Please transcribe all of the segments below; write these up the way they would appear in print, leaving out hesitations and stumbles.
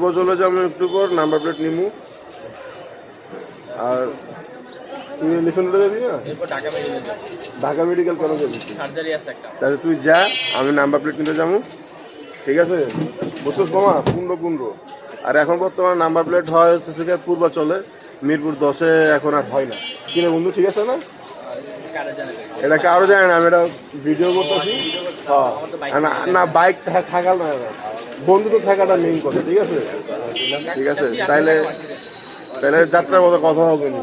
পূর্বাচলে যাবো একটু পর, নাম্বার প্লেট নিমু। আর তুই এলিফেন্ট যাবি না? ঢাকা মেডিকেল কেন যাবি? তাহলে তুই যা, আমি নাম্বার প্লেট কিনতে যাবো, ঠিক আছে? বুঝছিস মামা? 15 আর এখন বর্তমানে নাম্বার প্লেট হয় হচ্ছে পূর্বাচলে, মিরপুর 10-এ এখন আর হয় না। কিনে বন্ধু, ঠিক আছে না? এটা কারো জানে না, আমি এটা ভিডিও করতেছি। না বাইক থাকা না, বন্ধু তো থাকাটা মেইন কথা, ঠিক আছে? ঠিক আছে, তাইলে তাহলে যাত্রার মতো কথা হবে না।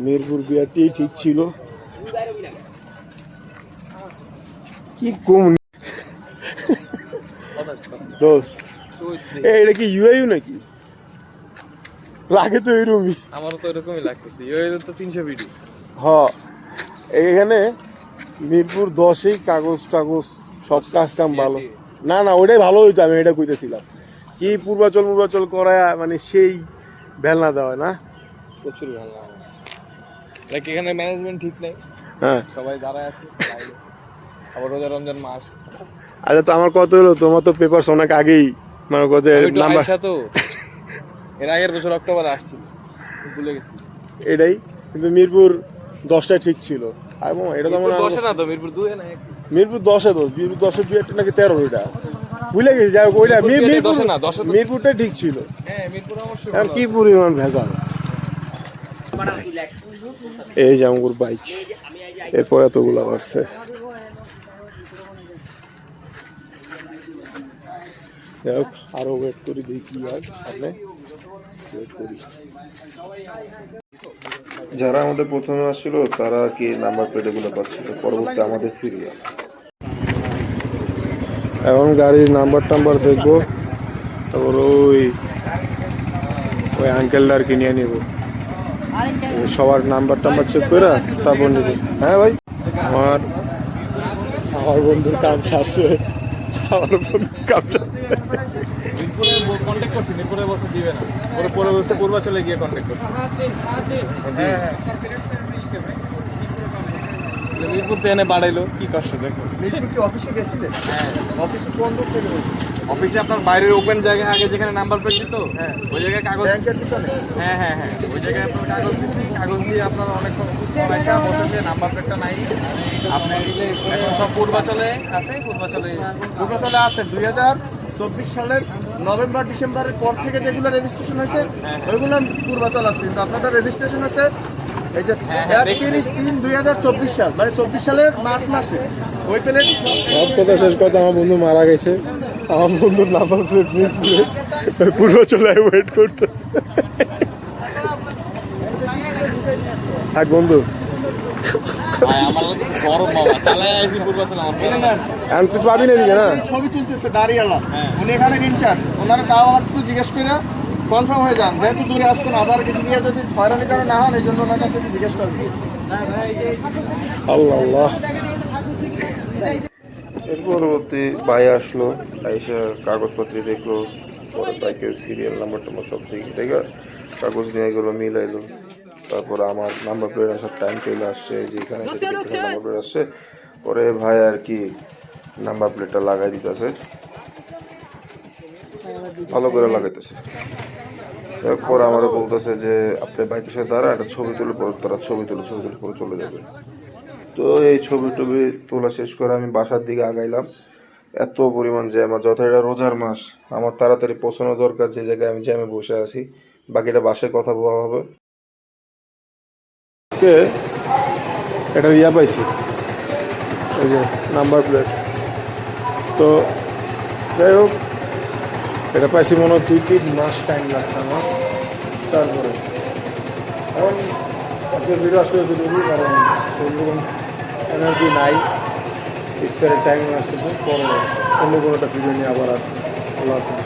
মিরপুর বিয়ারটি ঠিক ছিল। কি কম দোস্ত, এটা কি ইউআইউ নাকি? লাগে তো এরকমই, আমারও তো এরকমই লাগতেছে। ইউআইউ তো 300 ভিডি। হ্যাঁ, এখানে মিরপুর 10-এই কাগজ সব কাজ কাম ভালো। না ওইটাই ভালো হইতো, আমি এটা কইতেছিলাম। কি পূর্বাচল করায় মানে সেই ভেলনা দেওয়া না, প্রচুর ভালো লাগে। লাইক এখানে ম্যানেজমেন্ট ঠিক নেই। হ্যাঁ, সবাই দাঁড়ায় আছে, আবার রোজা রমজান মাস। আচ্ছা, তো আমার কত হলো? তোমার তো পেপারস অনেক আগেই, মানে কত নাম্বার তো এর আগের বছর অক্টোবরে আসছিল, ভুলে গেছি এটাই। কিন্তু মিরপুর 10টায় ঠিক ছিল। আর এটা তো মনে হয় 10-এ না, তো মিরপুর 2-এ না, মিরপুর 10-এ তো, মিরপুর 10-এর বিয়েটা নাকি 13 ওইটা ভুলে গেছি। যাই হোক, ওইটা মিরপুরটা ঠিক ছিল। হ্যাঁ, মিরপুর অবশ্যই এখন কি পরিমাণ ভেজাল। এই যে আমার বাইক, এরপর এতগুলা বাড়ছে। যাই হোক, আরো ওয়েট করি, দেখি কি হয় সামনে, ওয়েট করি। যারা আমাদের প্রথমে আসছিল তারা কি নাম্বার প্লেট এগুলো পাচ্ছিল, পরবর্তী আমাদের সিরিয়াল। এখন গাড়ির নাম্বার দেখবো, তারপর ওই আঙ্কেলটা আর কি নিয়ে নিব, সবার নাম্বার চেক করে তারপর নিব। হ্যাঁ ভাই, আমার বন্ধুর কাম সারছে, আমার বন্ধুর কাম কন্ট্যাক্ট করছি, মিরপুরে বসে দিবে না, পরে বসে পূর্বাচলে গিয়ে কন্ট্যাক্ট করছি। হ্যাঁ, মিরপুর তো এনে বাড়াইলো, কি কষ্ট দেখো। মিরপুর কি অফিসে গেছিলেন? হ্যাঁ, অফিসে কোন রূপ থেকে অফিসে আপনার বাইরের ওপেন জায়গায় আগে যেখানে নাম্বার প্লেট দিত, ওই জায়গায় কাগজ, ব্যাংকের পিছনে। হ্যাঁ, ওই জায়গায় আপনার কাগজ দিচ্ছি, কাগজ দিয়ে আপনার অনেকক্ষণ পয়সা বসে যে নাম্বার প্লেটটা নাই, আপনি এখন সব পূর্বাচলে আছে। পূর্বাচলে আছে 2024 সালের নভেম্বর ডিসেম্বরের পর থেকে যেগুলো রেজিস্ট্রেশন হয়েছে, ওইগুলো পূর্বাচল আছে। কিন্তু আপনাদের রেজিস্ট্রেশন আছে এই যে 31/3/2024 সাল, মানে 24 সালের মার্চ মাসে। ওই প্লেট সব কথা শেষ কথা, আমার বন্ধু মারা গেছে, আমার বন্ধুর নাম্বার প্লেট নিয়ে পূর্বাচলে ওয়েট করতে। এক বন্ধু তুই পাবি না দিকে না, ছবি তুলতেছে দাঁড়িয়ালা, উনি এখানে ইনচার্জ। ওনারা তাও আমার একটু জিজ্ঞেস করে কনফার্ম হয়ে যান, যেহেতু দূরে আসছেন, আবার কিছু নিয়ে যদি হয়রানি কারণ না হন, এই জন্য ওনার কাছে জিজ্ঞেস করবেন। আল্লাহ। এর পরবর্তী ভাই আসলো, এসে কাগজপত্র দেখলো, পরে বাইকের সিরিয়াল নাম্বার সব দেখি দেখে কাগজ নিয়ে গেলো, মিলাইলো। তারপর আমার নাম্বার প্লেট আসার টাইম চলে আসছে, যেখানে নাম্বার প্লেট আসছে, পরে ভাই আর কি নাম্বার প্লেটটা লাগাই দিতেছে, ভালো করে লাগাইতেছে। এরপর আমার বলতেছে যে আপনার বাইকের সাথে দাঁড়া, একটা ছবি তুলে পরে তারা ছবি তুলে পরে চলে যাবে। তো এই ছবি টবি তোলা শেষ করে আমি বাসার দিকে আগাইলাম। এত পরিমাণ জ্যাম, আর যত এটা রোজার মাস, আমার তাড়াতাড়ি পৌঁছানো দরকার যে জায়গায় আমি জ্যামে বসে আছি। বাকিটা বাসায় কথা বলা হবে। আজকে এটা ইয়া পাইছি, এই যে নাম্বার প্লেট। তো যাই হোক, এটা পাইছি মনে হয় 2-3 মাস টাইম লাগছে আমার। তারপরে এখন আজকের ভিডিও আসলে জরুরি, কারণ সেরকম এনার্জি নাই, ইফতারের টাইম আসতেছে। পরে অন্য কোনো একটা ভিডিও নিয়ে আবার আসবো। আল্লাহ হাফিজ।